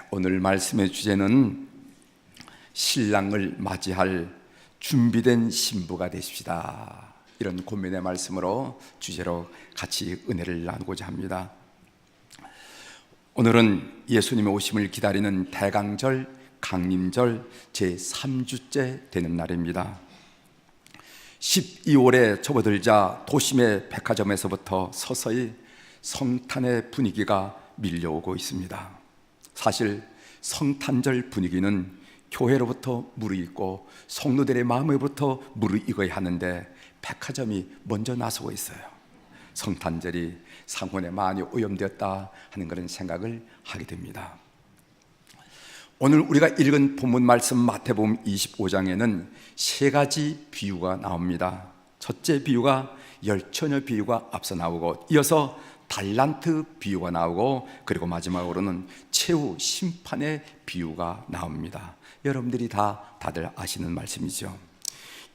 오늘 말씀의 주제는 신랑을 맞이할 준비된 신부가 되십시다. 이런 고민의 말씀으로 주제로 같이 은혜를 나누고자 합니다. 오늘은 예수님의 오심을 기다리는 대강절, 강림절 제3주째 되는 날입니다. 12월에 접어들자 도심의 백화점에서부터 서서히 성탄의 분위기가 밀려오고 있습니다. 사실 성탄절 분위기는 교회로부터 무르익고 성도들의 마음으로부터 무르익어야 하는데 백화점이 먼저 나서고 있어요. 성탄절이 상권에 많이 오염되었다 하는 그런 생각을 하게 됩니다. 오늘 우리가 읽은 본문 말씀 마태복음 25장에는 세 가지 비유가 나옵니다. 첫째 비유가 열처녀 비유가 앞서 나오고, 이어서 달란트 비유가 나오고, 그리고 마지막으로는 최후 심판의 비유가 나옵니다. 여러분들이 다들 아시는 말씀이죠.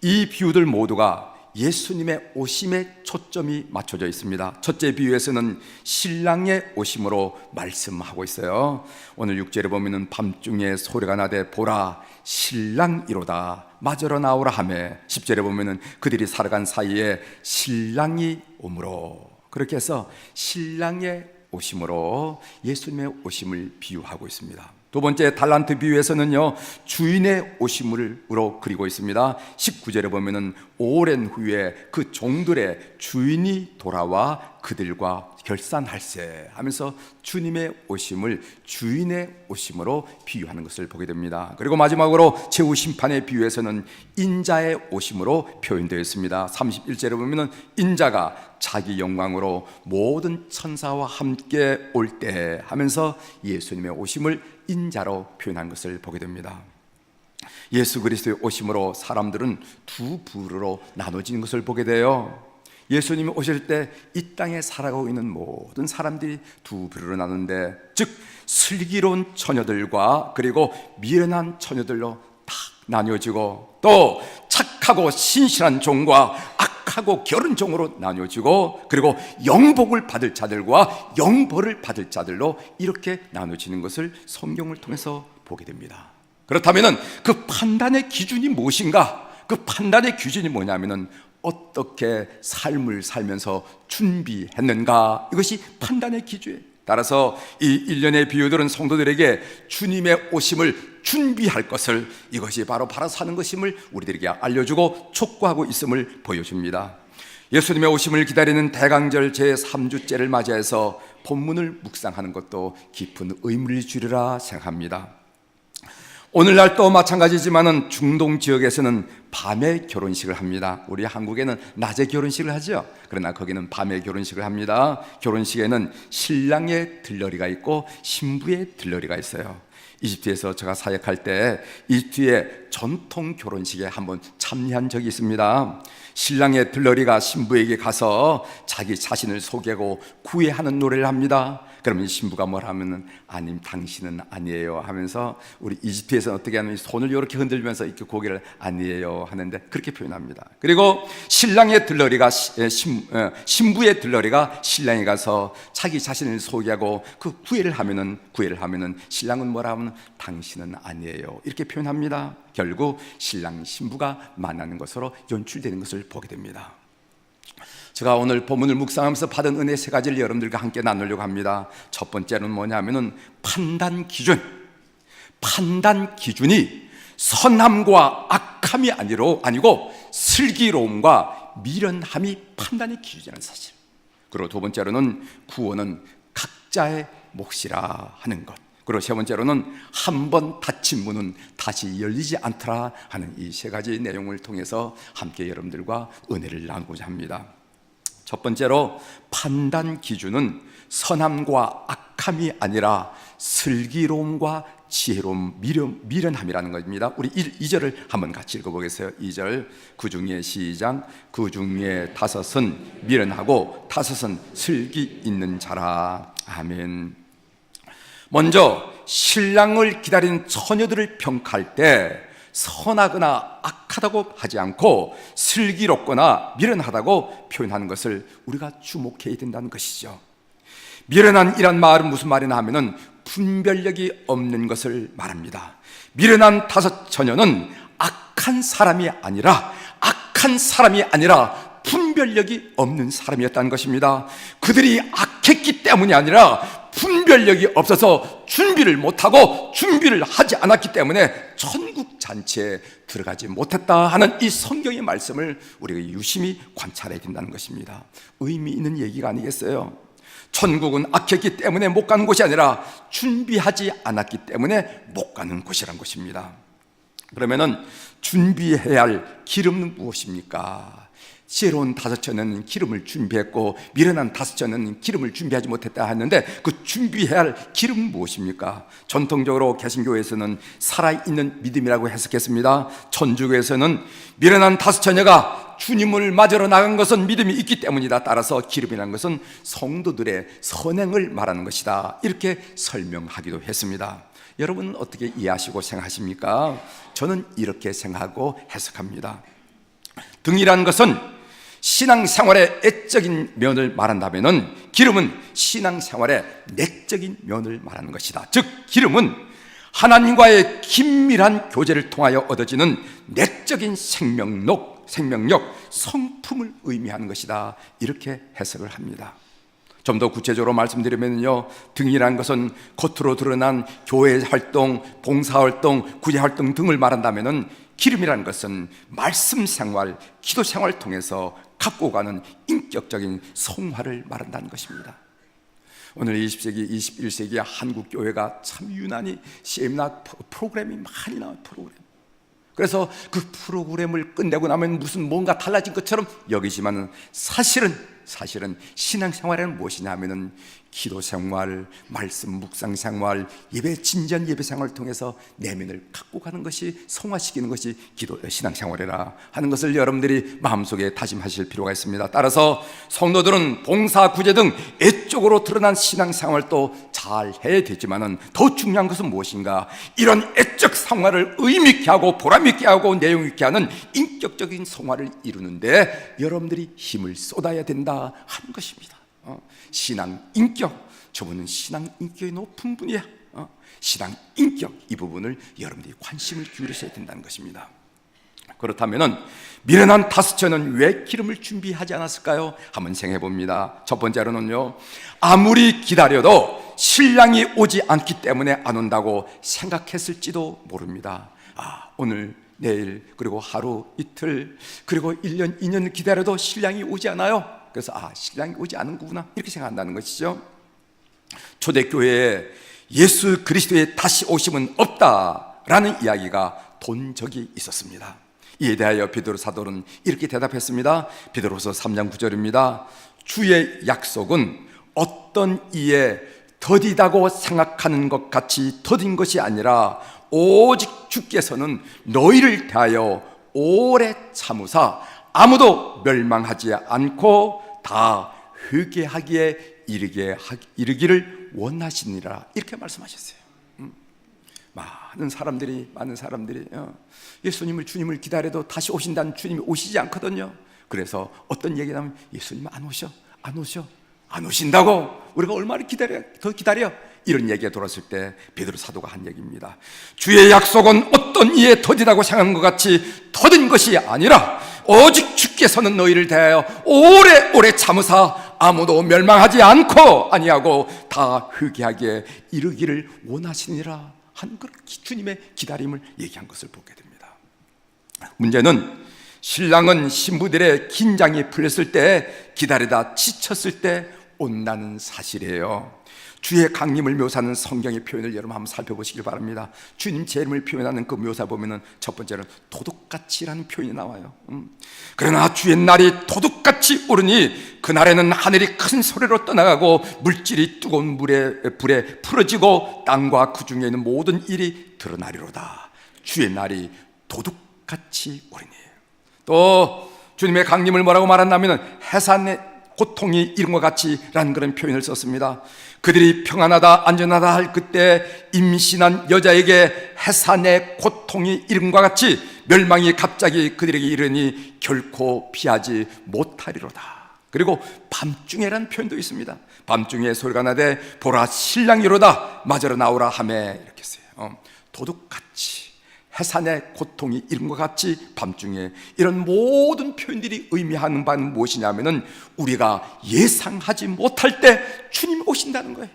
이 비유들 모두가 예수님의 오심에 초점이 맞춰져 있습니다. 첫째 비유에서는 신랑의 오심으로 말씀하고 있어요. 오늘 6절에 보면은 밤중에 소리가 나되 보라 신랑이로다 맞으러 나오라 하매, 10절에 보면은 그들이 살아간 사이에 신랑이 오므로, 그렇게 해서 신랑의 오심으로 예수님의 오심을 비유하고 있습니다. 두 번째 달란트 비유에서는요, 주인의 오심으로 그리고 있습니다. 19절에 보면은 오랜 후에 그 종들의 주인이 돌아와 그들과 결산할세 하면서 주님의 오심을 주인의 오심으로 비유하는 것을 보게 됩니다. 그리고 마지막으로 최후 심판의 비유에서는 인자의 오심으로 표현되어 있습니다. 31절에 보면은 인자가 자기 영광으로 모든 천사와 함께 올 때 하면서 예수님의 오심을 인자로 표현한 것을 보게 됩니다. 예수 그리스도의 오심으로 사람들은 두 부류로 나눠지는 것을 보게 돼요. 예수님이 오실 때 이 땅에 살아가고 있는 모든 사람들이 두 부류로 나누는데, 즉 슬기로운 처녀들과 그리고 미련한 처녀들로 딱 나뉘어지고, 또 착하고 신실한 종과 악하고 게으른 종으로 나뉘어지고, 그리고 영복을 받을 자들과 영벌을 받을 자들로 이렇게 나눠지는 것을 성경을 통해서 보게 됩니다. 그렇다면 그 판단의 기준이 무엇인가? 그 판단의 기준이 뭐냐면은 어떻게 삶을 살면서 준비했는가, 이것이 판단의 기준이에요. 따라서 이 일련의 비유들은 성도들에게 주님의 오심을 준비할 것을, 이것이 바로 사는 것임을 우리들에게 알려주고 촉구하고 있음을 보여줍니다. 예수님의 오심을 기다리는 대강절 제3주째를 맞이해서 본문을 묵상하는 것도 깊은 의미를 주리라 생각합니다. 오늘날 또 마찬가지지만은 중동 지역에서는 밤에 결혼식을 합니다. 우리 한국에는 낮에 결혼식을 하죠. 그러나 거기는 밤에 결혼식을 합니다. 결혼식에는 신랑의 들러리가 있고 신부의 들러리가 있어요. 이집트에서 제가 사역할 때 이집트의 전통 결혼식에 한번 참여한 적이 있습니다. 신랑의 들러리가 신부에게 가서 자기 자신을 소개하고 구애하는 노래를 합니다. 그러면 신부가 뭘 하면은 아님 당신은 아니에요 하면서, 우리 이집트에서는 어떻게 하면 손을 이렇게 흔들면서 이렇게 고개를 아니에요 하는데 그렇게 표현합니다. 그리고 신랑의 들러리가 신부의 들러리가 신랑에 가서 자기 자신을 소개하고 그 구애를 하면은 신랑은 뭐라 하면 당신은 아니에요 이렇게 표현합니다. 결국 신랑 신부가 만나는 것으로 연출되는 것을 보게 됩니다. 제가 오늘 본문을 묵상하면서 받은 은혜 세 가지를 여러분들과 함께 나누려고 합니다. 첫 번째는 뭐냐면은 판단 기준이 선함과 악함이 아니고 슬기로움과 미련함이 판단의 기준이라는 사실. 그리고 두 번째로는 구원은 각자의 몫이라 하는 것. 그리고 세 번째로는 한 번 닫힌 문은 다시 열리지 않더라 하는 이 세 가지 내용을 통해서 함께 여러분들과 은혜를 나누고자 합니다. 첫 번째로 판단 기준은 선함과 악함이 아니라 슬기로움과 지혜로움, 미련함이라는 것입니다. 우리 2절을 한번 같이 읽어보겠어요. 2절, 그 중에 시작, 그 중에 다섯은 미련하고 다섯은 슬기 있는 자라. 아멘. 먼저 신랑을 기다리는 처녀들을 평가할 때 선하거나 악하다고 하지 않고 슬기롭거나 미련하다고 표현하는 것을 우리가 주목해야 된다는 것이죠. 미련한 이란 말은 무슨 말이냐 하면은 분별력이 없는 것을 말합니다. 미련한 다섯 처녀는 악한 사람이 아니라 분별력이 없는 사람이었다는 것입니다. 그들이 악했기 때문이 아니라 분별력이 없어서 준비를 못하고 준비를 하지 않았기 때문에 천국 잔치에 들어가지 못했다 하는 이 성경의 말씀을 우리가 유심히 관찰해야 된다는 것입니다. 의미 있는 얘기가 아니겠어요? 천국은 악했기 때문에 못 가는 곳이 아니라 준비하지 않았기 때문에 못 가는 곳이란 것입니다. 그러면은 준비해야 할 기름은 무엇입니까? 지혜로운 다섯 처녀는 기름을 준비했고 미련한 다섯 처녀는 기름을 준비하지 못했다 했는데 그 준비해야 할 기름은 무엇입니까? 전통적으로 개신교에서는 살아있는 믿음이라고 해석했습니다. 천주교에서는 미련한 다섯 처녀가 주님을 맞으러 나간 것은 믿음이 있기 때문이다. 따라서 기름이라는 것은 성도들의 선행을 말하는 것이다. 이렇게 설명하기도 했습니다. 여러분은 어떻게 이해하시고 생각하십니까? 저는 이렇게 생각하고 해석합니다. 등이라는 것은 신앙생활의 애적인 면을 말한다면 기름은 신앙생활의 내적인 면을 말하는 것이다. 즉 기름은 하나님과의 긴밀한 교제를 통하여 얻어지는 내적인 생명력, 성품을 의미하는 것이다. 이렇게 해석을 합니다. 좀 더 구체적으로 말씀드리면요, 등이라는 것은 겉으로 드러난 교회 활동, 봉사활동, 구제활동 등을 말한다면 기름이라는 것은 말씀 생활, 기도 생활을 통해서 갖고 가는 인격적인 성화를 말한다는 것입니다. 오늘 20세기, 21세기 한국 교회가 참 유난히 세미나 프로그램이 많이 나와요. 그래서 그 프로그램을 끝내고 나면 무슨 뭔가 달라진 것처럼 여기지만 사실은 신앙생활은 무엇이냐 하면은 기도 생활, 말씀 묵상 생활, 예배 진전 예배 생활을 통해서 내면을 갖고 가는 것이 성화시키는 것이 신앙생활이라 하는 것을 여러분들이 마음속에 다짐하실 필요가 있습니다. 따라서 성도들은 봉사, 구제 등 애적으로 드러난 신앙생활도 잘 해야 되지만은 더 중요한 것은 무엇인가? 이런 애적 생활을 의미 있게 하고 보람 있게 하고 내용 있게 하는 인격적인 성화를 이루는데 여러분들이 힘을 쏟아야 된다 하는 것입니다. 신앙 인격, 저분은 신앙 인격이 높은 분이야. 신앙 인격, 이 부분을 여러분들이 관심을 기울이셔야 된다는 것입니다. 그렇다면은 미련한 다섯 처녀는 왜 기름을 준비하지 않았을까요? 한번 생각해 봅니다. 첫 번째로는요, 아무리 기다려도 신랑이 오지 않기 때문에 안 온다고 생각했을지도 모릅니다. 오늘 내일 그리고 하루 이틀 그리고 1년 2년 기다려도 신랑이 오지 않아요. 그래서 신랑이 오지 않은구나 이렇게 생각한다는 것이죠. 초대교회에 예수 그리스도의 다시 오심은 없다라는 이야기가 돈 적이 있었습니다. 이에 대하여 베드로 사도는 이렇게 대답했습니다. 베드로서 3장 9절입니다. 주의 약속은 어떤 이에 더디다고 생각하는 것 같이 더딘 것이 아니라 오직 주께서는 너희를 대하여 오래 참으사 아무도 멸망하지 않고 다 회개하기에 이르기를 원하시니라 이렇게 말씀하셨어요. 많은 사람들이 예수님을 주님을 기다려도 다시 오신다는 주님이 오시지 않거든요. 그래서 어떤 얘기를 하면 예수님 안 오신다고 우리가 얼마나 더 기다려 이런 얘기가 돌았을 때 베드로 사도가 한 얘기입니다. 주의 약속은 어떤 이에 더디다고 생각한 것 같이 더딘 것이 아니라 오직 주께서는 너희를 대하여 오래 참으사 아무도 멸망하지 않고 아니하고 다 회개하기에 이르기를 원하시니라 하는 그런 주님의 기다림을 얘기한 것을 보게 됩니다. 문제는 신랑은 신부들의 긴장이 풀렸을 때, 기다리다 지쳤을 때 온다는 사실이에요. 주의 강림을 묘사하는 성경의 표현을 여러분 한번 살펴보시길 바랍니다. 주님 재림을 표현하는 그 묘사 보면은 첫 번째는 도둑같이라는 표현이 나와요. 그러나 주의 날이 도둑같이 오르니 그날에는 하늘이 큰 소리로 떠나가고 물질이 뜨거운 불에 풀어지고 땅과 그 중에 있는 모든 일이 드러나리로다. 주의 날이 도둑같이 오르니. 또 주님의 강림을 뭐라고 말한다면 해산의 고통이 이런 것 같이라는 그런 표현을 썼습니다. 그들이 평안하다 안전하다 할 그때 임신한 여자에게 해산의 고통이 이른 것 같이 멸망이 갑자기 그들에게 이르니 결코 피하지 못하리로다. 그리고 밤중에라는 표현도 있습니다. 밤중에 소리가 나되 보라 신랑이로다 맞으러 나오라 하매 이렇게 써요. 도둑같이 해산의 고통이 이런 것 같이 밤중에 이런 모든 표현들이 의미하는 바는 무엇이냐면은 우리가 예상하지 못할 때 주님이 오신다는 거예요.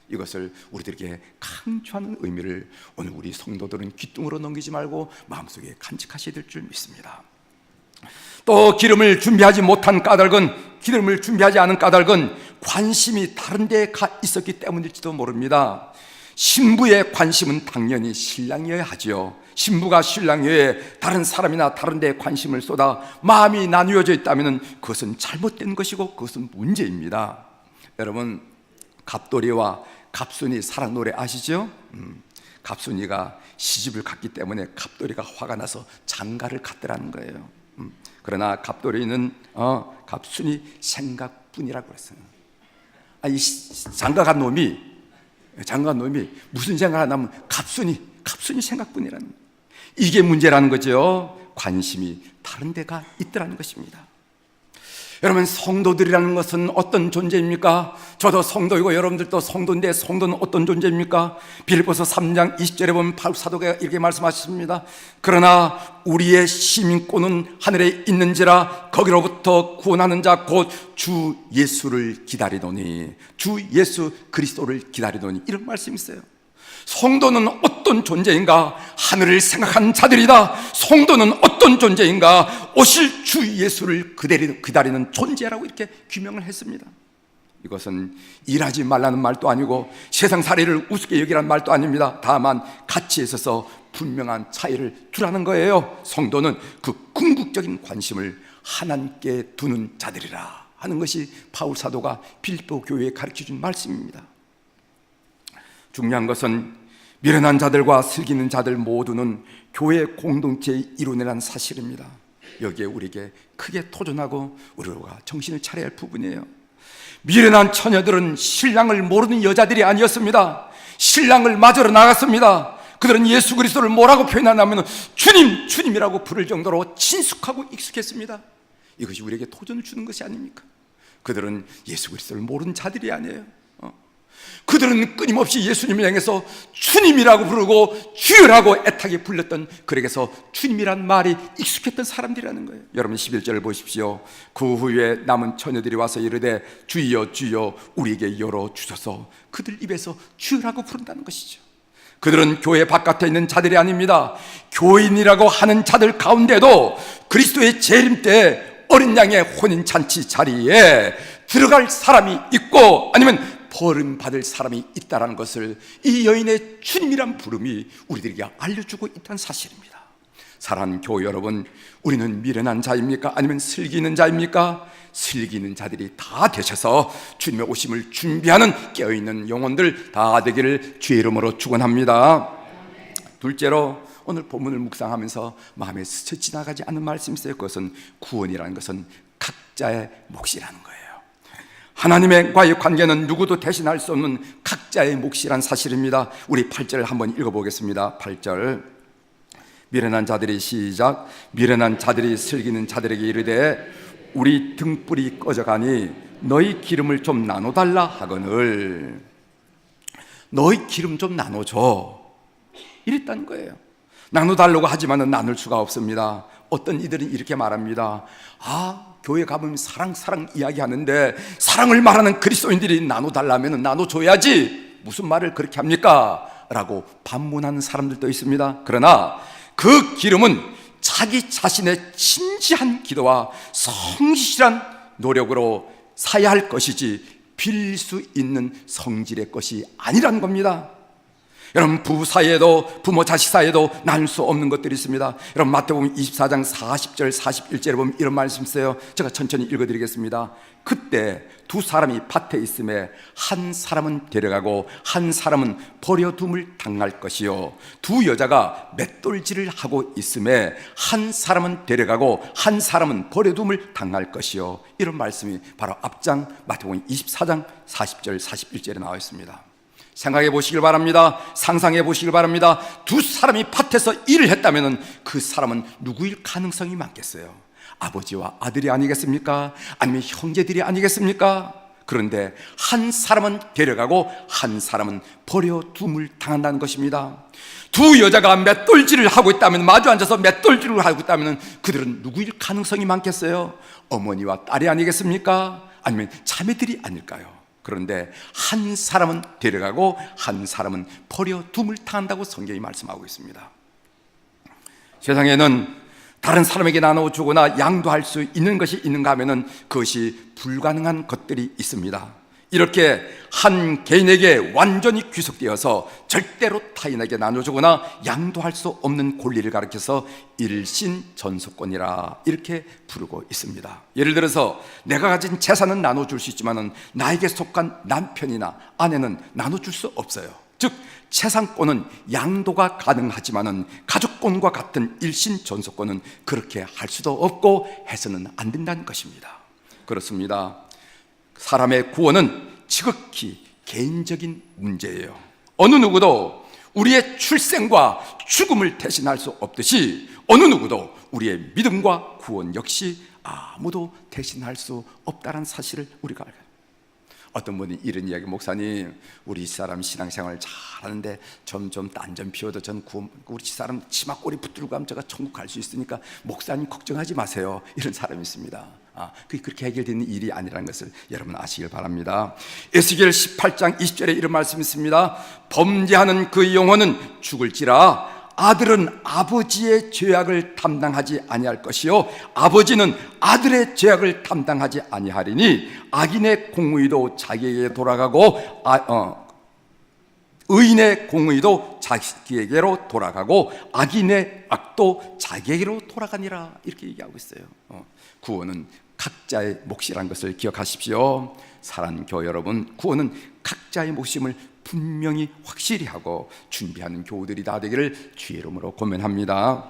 이것을 우리들에게 강조하는 의미를 오늘 우리 성도들은 귓등으로 넘기지 말고 마음속에 간직하셔야 될 줄 믿습니다. 또 기름을 준비하지 못한 까닭은, 기름을 준비하지 않은 까닭은 관심이 다른 데에 가 있었기 때문일지도 모릅니다. 신부의 관심은 당연히 신랑이어야 하지요. 신부가 신랑이어야 다른 사람이나 다른 데에 관심을 쏟아 마음이 나누어져 있다면 그것은 잘못된 것이고 그것은 문제입니다. 여러분, 갑돌이와 갑순이 사랑 노래 아시죠? 갑순이가 시집을 갔기 때문에 갑돌이가 화가 나서 장가를 갔더라는 거예요. 그러나 갑돌이는 갑순이 생각뿐이라고 그랬어요. 이 장가간 놈이 무슨 생각을 하면 갑순이 생각뿐이라는, 이게 문제라는 거죠. 관심이 다른 데가 있더라는 것입니다. 여러분, 성도들이라는 것은 어떤 존재입니까? 저도 성도이고 여러분들도 성도인데 성도는 어떤 존재입니까? 빌립보서 3장 20절에 보면 바울 사도가 이렇게 말씀하셨습니다. 그러나 우리의 시민권은 하늘에 있는지라 거기로부터 구원하는 자 곧 주 예수를 기다리노니, 주 예수 그리스도를 기다리노니, 이런 말씀이 있어요. 성도는 어떤 존재인가? 하늘을 생각하는 자들이다. 성도는 어떤 존재인가? 오실 주 예수를 기다리는 존재라고 이렇게 규명을 했습니다. 이것은 일하지 말라는 말도 아니고 세상 살이를 우습게 여기라는 말도 아닙니다. 다만 가치에 있어서 분명한 차이를 두라는 거예요. 성도는 그 궁극적인 관심을 하나님께 두는 자들이라 하는 것이 바울 사도가 빌립보 교회에 가르쳐준 말씀입니다. 중요한 것은 미련한 자들과 슬기는 자들 모두는 교회 공동체의 일원이라는 사실입니다. 여기에 우리에게 크게 토존하고 우리가 정신을 차려야 할 부분이에요. 미련한 처녀들은 신랑을 모르는 여자들이 아니었습니다. 신랑을 맞으러 나갔습니다. 그들은 예수 그리스도를 뭐라고 표현하냐면 주님이라고 부를 정도로 친숙하고 익숙했습니다. 이것이 우리에게 도전을 주는 것이 아닙니까? 그들은 예수 그리스도를 모르는 자들이 아니에요. 그들은 끊임없이 예수님을 향해서 주님이라고 부르고 주여라고 애타게 불렀던, 그에게서 주님이란 말이 익숙했던 사람들이라는 거예요. 여러분 11절을 보십시오. 그 후에 남은 처녀들이 와서 이르되 주여 주여 우리에게 열어주소서. 그들 입에서 주여라고 부른다는 것이죠. 그들은 교회 바깥에 있는 자들이 아닙니다. 교인이라고 하는 자들 가운데도 그리스도의 재림 때 어린 양의 혼인잔치 자리에 들어갈 사람이 있고 아니면 버림받을 사람이 있다는 것을 이 여인의 주님이란 부름이 우리들에게 알려주고 있다는 사실입니다. 사랑하는 교회 여러분, 우리는 미련한 자입니까? 아니면 슬기는 자입니까? 슬기는 자들이 다 되셔서 주님의 오심을 준비하는 깨어있는 영혼들 다 되기를 주의 이름으로 축원합니다. 둘째로, 오늘 본문을 묵상하면서 마음에 스쳐 지나가지 않는 말씀이 있어요. 그것은 구원이라는 것은 각자의 몫이라는 거예요. 하나님과의 관계는 누구도 대신할 수 없는 각자의 몫이란 사실입니다. 우리 8절을 한번 읽어보겠습니다. 8절, 미련한 자들이 시작. 미련한 자들이 슬기는 자들에게 이르되 우리 등불이 꺼져가니 너희 기름을 좀 나눠달라 하거늘. 너희 기름 좀 나눠줘 이랬다는 거예요. 나눠달라고 하지만은 나눌 수가 없습니다. 어떤 이들은 이렇게 말합니다. 교회 가보면 사랑 이야기하는데 사랑을 말하는 그리스도인들이 나눠달라면 나눠줘야지 무슨 말을 그렇게 합니까? 라고 반문하는 사람들도 있습니다. 그러나 그 기름은 자기 자신의 진지한 기도와 성실한 노력으로 사야 할 것이지 빌릴 수 있는 성질의 것이 아니라는 겁니다. 여러분, 부부 사이에도, 부모 자식 사이에도 나눌 수 없는 것들이 있습니다. 여러분, 마태복음 24장 40절 41절에 보면 이런 말씀 있어요. 제가 천천히 읽어드리겠습니다. 그때 두 사람이 밭에 있음에 한 사람은 데려가고 한 사람은 버려둠을 당할 것이요, 두 여자가 맷돌질을 하고 있음에 한 사람은 데려가고 한 사람은 버려둠을 당할 것이요. 이런 말씀이 바로 앞장 마태복음 24장 40절 41절에 나와 있습니다. 생각해 보시길 바랍니다. 상상해 보시길 바랍니다. 두 사람이 밭에서 일을 했다면 그 사람은 누구일 가능성이 많겠어요? 아버지와 아들이 아니겠습니까? 아니면 형제들이 아니겠습니까? 그런데 한 사람은 데려가고 한 사람은 버려둠을 당한다는 것입니다. 두 여자가 맷돌질을 하고 있다면, 마주 앉아서 맷돌질을 하고 있다면 그들은 누구일 가능성이 많겠어요? 어머니와 딸이 아니겠습니까? 아니면 자매들이 아닐까요? 그런데 한 사람은 데려가고 한 사람은 버려둠을 당한다고 성경이 말씀하고 있습니다. 세상에는 다른 사람에게 나눠주거나 양도할 수 있는 것이 있는가 하면 그것이 불가능한 것들이 있습니다. 이렇게 한 개인에게 완전히 귀속되어서 절대로 타인에게 나눠주거나 양도할 수 없는 권리를 가리켜서 일신전속권이라 이렇게 부르고 있습니다. 예를 들어서 내가 가진 재산은 나눠줄 수 있지만 나에게 속한 남편이나 아내는 나눠줄 수 없어요. 즉 재산권은 양도가 가능하지만 가족권과 같은 일신전속권은 그렇게 할 수도 없고 해서는 안 된다는 것입니다. 그렇습니다. 사람의 구원은 지극히 개인적인 문제예요. 어느 누구도 우리의 출생과 죽음을 대신할 수 없듯이 어느 누구도 우리의 믿음과 구원 역시 아무도 대신할 수 없다는 사실을 우리가 알아요. 어떤 분이 이런 이야기, 목사님 우리 사람 신앙생활 잘하는데 점점 딴 점 피워도 전 우리 사람 치마꼬리 붙들고 가면 제가 천국 갈 수 있으니까 목사님 걱정하지 마세요, 이런 사람이 있습니다. 그게 그렇게 해결되는 일이 아니라는 것을 여러분 아시길 바랍니다. 에스겔 18장 20절에 이런 말씀이 있습니다. 범죄하는 그 영혼은 죽을지라 아들은 아버지의 죄악을 담당하지 아니할 것이요 아버지는 아들의 죄악을 담당하지 아니하리니 악인의 공의도 자기에게 돌아가고 의인의 공의도 자기에게로 돌아가고 악인의 악도 자기에게로 돌아가니라, 이렇게 얘기하고 있어요. 구원은 각자의 몫이라는 것을 기억하십시오. 사랑하는 교회 여러분, 구원은 각자의 몫임을 분명히 확실히 하고 준비하는 교우들이 다 되기를 주의 이름으로 권면합니다.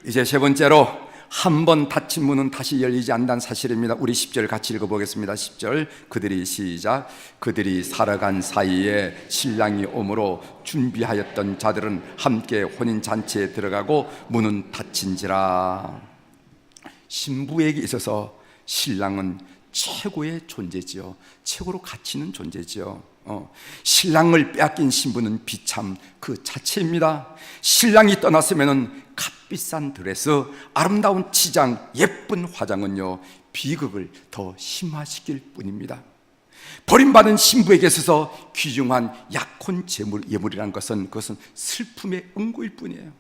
이제 세 번째로, 한 번 닫힌 문은 다시 열리지 않는다는 사실입니다. 우리 10절 같이 읽어보겠습니다. 10절 그들이 시작. 그들이 살아간 사이에 신랑이 오므로 준비하였던 자들은 함께 혼인잔치에 들어가고 문은 닫힌지라. 신부에게 있어서 신랑은 최고의 존재지요. 최고로 가치 있는 존재지요. 신랑을 빼앗긴 신부는 비참 그 자체입니다. 신랑이 떠났으면 값비싼 드레스, 아름다운 치장, 예쁜 화장은요 비극을 더 심화시킬 뿐입니다. 버림받은 신부에게 있어서 귀중한 약혼 예물이라는 것은 그것은 슬픔의 응고일 뿐이에요.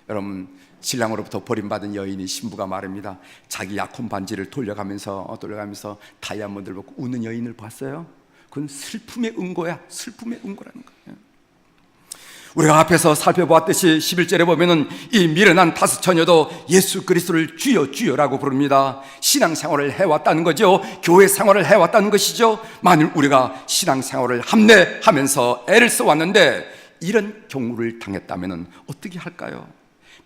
여러분, 신랑으로부터 버림받은 여인이 신부가 말합니다. 자기 약혼 반지를 돌려가면서 다이아몬드를 벗고 우는 여인을 봤어요? 그건 슬픔의 응고야. 슬픔의 응고라는 거예요. 우리가 앞에서 살펴보았듯이 11절에 보면은 이 미련한 다섯 처녀도 예수 그리스도를 주여 주여라고 부릅니다. 신앙생활을 해왔다는 거죠. 교회 생활을 해왔다는 것이죠. 만일 우리가 신앙생활을 합례하면서 애를 써왔는데 이런 경우를 당했다면 어떻게 할까요?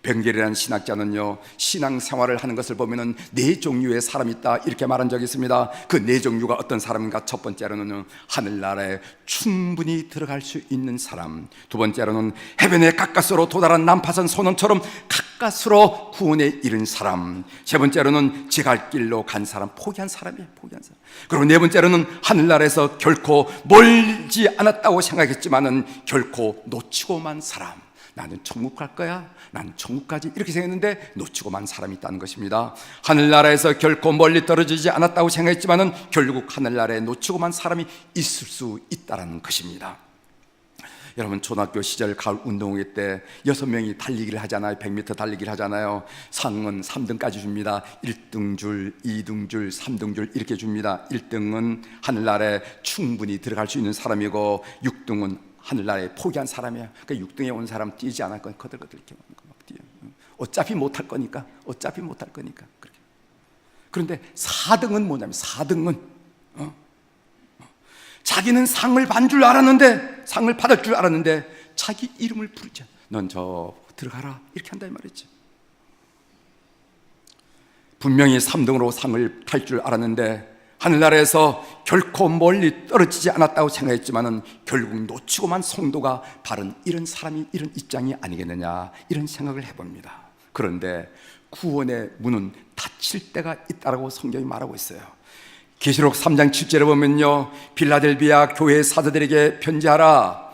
벵겔이라는 신학자는요, 신앙생활을 하는 것을 보면은 네 종류의 사람이 있다, 이렇게 말한 적이 있습니다. 그 네 종류가 어떤 사람인가? 첫 번째로는 하늘나라에 충분히 들어갈 수 있는 사람, 두 번째로는 해변에 가까스로 도달한 난파선 소년처럼 가까스로 구원에 이른 사람, 세 번째로는 제 갈 길로 간 사람, 포기한 사람이에요. 포기한 사람. 그리고 네 번째로는 하늘나라에서 결코 멀지 않았다고 생각했지만은 결코 놓치고 만 사람. 나는 천국 갈 거야, 나는 천국까지, 이렇게 생각했는데 놓치고 만 사람이 있다는 것입니다. 하늘나라에서 결코 멀리 떨어지지 않았다고 생각했지만은 결국 하늘나라에 놓치고 만 사람이 있을 수 있다는 것입니다. 여러분, 초등학교 시절 가을 운동회 때 6명이 달리기를 하잖아요. 100m 달리기를 하잖아요. 상은 3등까지 줍니다. 1등 줄, 2등 줄, 3등 줄 이렇게 줍니다. 1등은 하늘나라에 충분히 들어갈 수 있는 사람이고 6등은 하늘나라에 포기한 사람이야. 그러니까 6등에 온 사람 뛰지 않을 거니까 거들거들 이렇게 막 뛰어. 어차피 못할 거니까. 그렇게. 그런데 4등은 뭐냐면 4등은 자기는 상을 받을 줄 알았는데 자기 이름을 부르지 않아. 넌 저 들어가라, 이렇게 한다 이 말이지. 분명히 3등으로 상을 탈 줄 알았는데 하늘나라에서 결코 멀리 떨어지지 않았다고 생각했지만은 결국 놓치고만 성도가 바른 이런 사람이, 이런 입장이 아니겠느냐, 이런 생각을 해봅니다. 그런데 구원의 문은 닫힐 때가 있다라고 성경이 말하고 있어요. 계시록 3장 7절에 보면요, 빌라델비아 교회 사도들에게 편지하라.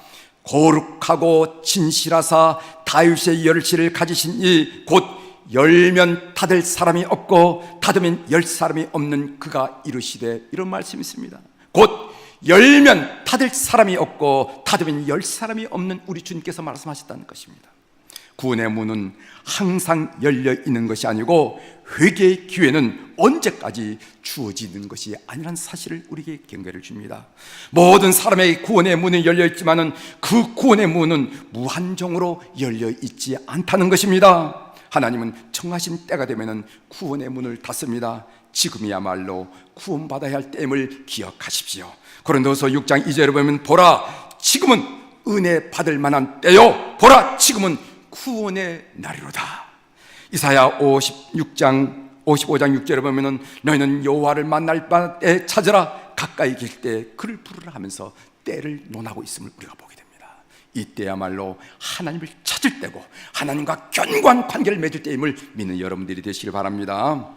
거룩하고 진실하사 다윗의 열쇠를 가지신 이 곧 열면 닫을 사람이 없고 닫으면 열 사람이 없는 그가 이르시되, 이런 말씀이 있습니다. 곧 열면 닫을 사람이 없고 닫으면 열 사람이 없는 우리 주님께서 말씀하셨다는 것입니다. 구원의 문은 항상 열려 있는 것이 아니고 회개의 기회는 언제까지 주어지는 것이 아니라는 사실을 우리에게 경계를 줍니다. 모든 사람에게 구원의 문이 열려 있지만은 그 구원의 문은 무한정으로 열려 있지 않다는 것입니다. 하나님은 정하신 때가 되면은 구원의 문을 닫습니다. 지금이야말로 구원받아야 할 때임을 기억하십시오. 고린도서 6장 2절에 보면 보라, 지금은 은혜 받을 만한 때요, 보라, 지금은 구원의 날이로다. 이사야 55장 6절에 보면은 너희는 여호와를 만날 때 찾으라, 가까이 계실 때 그를 부르라 하면서 때를 논하고 있음을 우리가 보게 됩니다. 이때야말로 하나님을 찾을 때고 하나님과 견고한 관계를 맺을 때임을 믿는 여러분들이 되시길 바랍니다.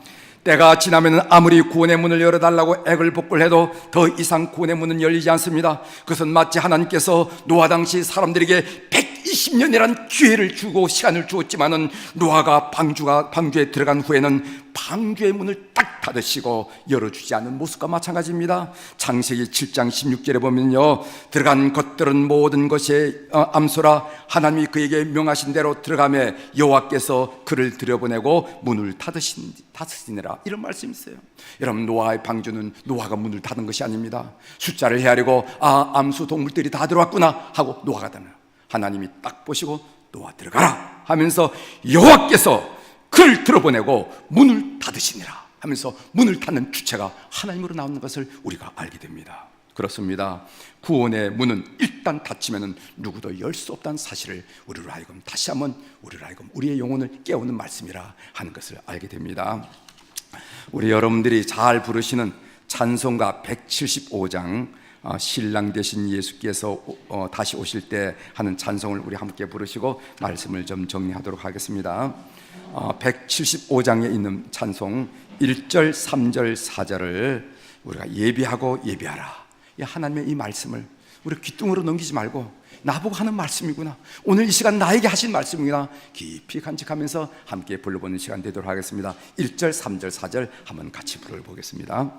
때가 지나면 아무리 구원의 문을 열어달라고 애걸복걸해도 더 이상 구원의 문은 열리지 않습니다. 그것은 마치 하나님께서 노아 당시 사람들에게 120년이라는 기회를 주고 시간을 주었지만은 노아가 방주에 들어간 후에는 방주의 문을 딱 닫으시고 열어주지 않는 모습과 마찬가지입니다. 창세기 7장 16절에 보면요, 들어간 것들은 모든 것에 암소라, 하나님이 그에게 명하신 대로 들어가매 여호와께서 그를 들여보내고 문을 닫으시니라, 이런 말씀이 있어요. 여러분, 노아의 방주는 노아가 문을 닫은 것이 아닙니다. 숫자를 헤아리고 암수 동물들이 다 들어왔구나 하고 노아가 닫는, 하나님이 딱 보시고 노아 들어가라 하면서 여호와께서 그를 들어보내고 문을 닫으시니라 하면서 문을 닫는 주체가 하나님으로 나오는 것을 우리가 알게 됩니다. 그렇습니다. 구원의 문은 일단 닫히면 누구도 열 수 없다는 사실을 우리로 하여금 다시 한번 우리의 영혼을 깨우는 말씀이라 하는 것을 알게 됩니다. 우리 여러분들이 잘 부르시는 찬송가 175장, 신랑 되신 예수께서 다시 오실 때 하는 찬송을 우리 함께 부르시고 말씀을 좀 정리하도록 하겠습니다. 175장에 있는 찬송 1절, 3절, 4절을 우리가 예비하고 예비하라, 이 하나님의 이 말씀을 우리 귀뚱으로 넘기지 말고 나보고 하는 말씀이구나, 오늘 이 시간 나에게 하신 말씀이구나 깊이 간직하면서 함께 불러보는 시간 되도록 하겠습니다. 1절, 3절, 4절 한번 같이 불러보겠습니다.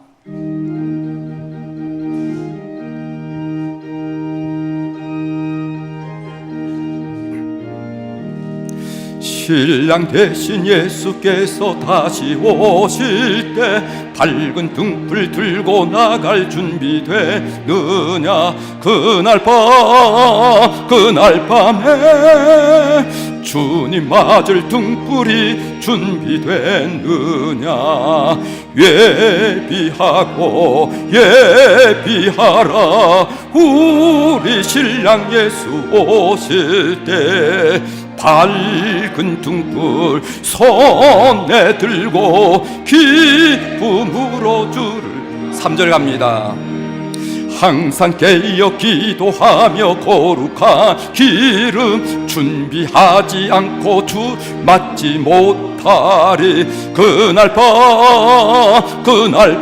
신랑 되신 예수께서 다시 오실 때 밝은 등불 들고 나갈 준비되느냐, 그날 밤에 주님 맞을 등불이 준비되느냐, 예비하고 예비하라, 우리 신랑 예수 오실 때 밝은 등불 손에 들고 기쁨으로 주를, 3절 갑니다. 항상 깨어 기도하며 거룩한 기름 준비하지 않고 주 맞지 못하리, 그날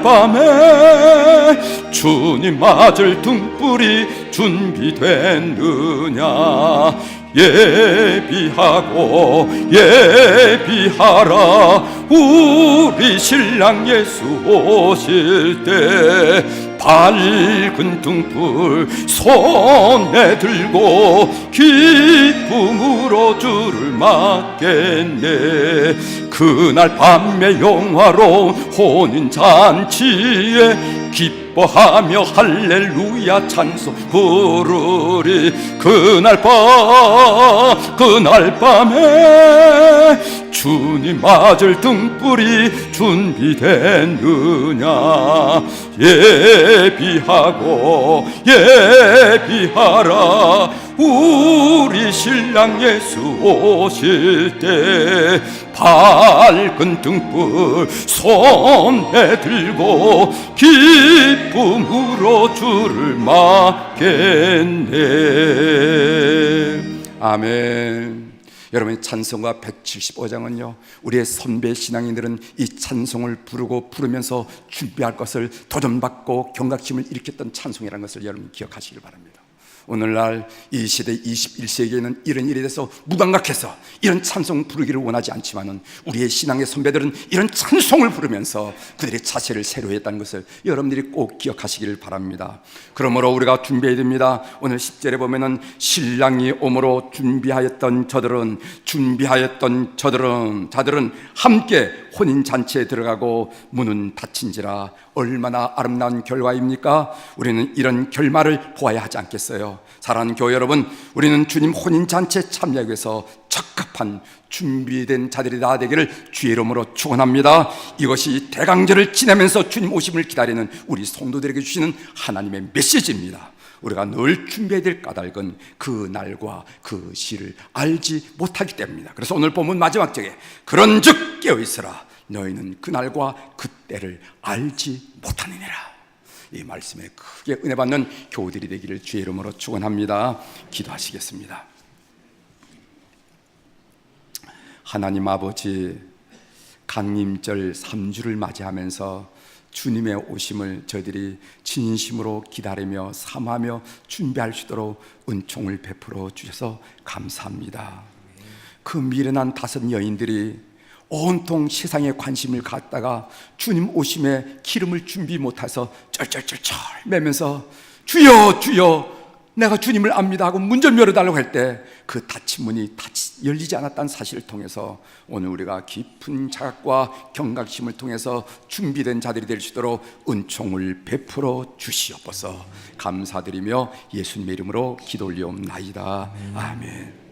밤에 주님 맞을 등불이 준비되느냐, 예비하고 예비하라, 우리 신랑 예수 오실 때 밝은 등불 손에 들고 기쁨으로 주를 맞겠네, 그날 밤의 영화로운 혼인잔치에 기뻐하며 할렐루야 찬송 부르리, 그날 밤에 주님 맞을 등불이 준비되느냐, 예비하고 예비하라, 우리 신랑 예수 오실 때 밝은 등불 손에 들고 기쁨으로 주를 맞겠네. 아멘. 여러분, 찬송가 175장은요 우리의 선배 신앙인들은 이 찬송을 부르면서 준비할 것을 도전받고 경각심을 일으켰던 찬송이라는 것을 여러분 기억하시길 바랍니다. 오늘날 이 시대 21세기에는 이런 일에 대해서 무감각해서 이런 찬송 부르기를 원하지 않지만은 우리의 신앙의 선배들은 이런 찬송을 부르면서 그들의 자세를 새로 했다는 것을 여러분들이 꼭 기억하시기를 바랍니다. 그러므로 우리가 준비해야 됩니다. 오늘 10절에 보면은 신랑이 오므로 준비하였던 자들은 함께 혼인잔치에 들어가고 문은 닫힌지라. 얼마나 아름다운 결과입니까? 우리는 이런 결말을 보아야 하지 않겠어요? 사랑하는 교회 여러분, 우리는 주님 혼인잔치에 참여하기 위해서 적합한 준비된 자들이 다 되기를 주의 이름으로 축원합니다. 이것이 대강절을 지나면서 주님 오심을 기다리는 우리 성도들에게 주시는 하나님의 메시지입니다. 우리가 늘 준비해야 될 까닭은 그 날과 그 시를 알지 못하기 때문입니다. 그래서 오늘 본문 마지막 절에 그런즉 깨어있으라, 너희는 그 날과 그 때를 알지 못하느니라. 이 말씀에 크게 은혜 받는 교우들이 되기를 주의 이름으로 축원합니다. 기도하시겠습니다. 하나님 아버지, 강림절 3주를 맞이하면서 주님의 오심을 저희들이 진심으로 기다리며 삼하며 준비할 수 있도록 은총을 베풀어 주셔서 감사합니다. 그 미련한 5 여인들이 온통 세상에 관심을 갖다가 주님 오심에 기름을 준비 못해서 쩔쩔쩔쩔 매면서 주여 주여 내가 주님을 압니다 하고 문 좀 열어달라고 할 때 그 닫힌 문이 열리지 않았다는 사실을 통해서 오늘 우리가 깊은 자각과 경각심을 통해서 준비된 자들이 될 수 있도록 은총을 베풀어 주시옵소서. 감사드리며 예수님의 이름으로 기도 올리옵나이다. 아멘.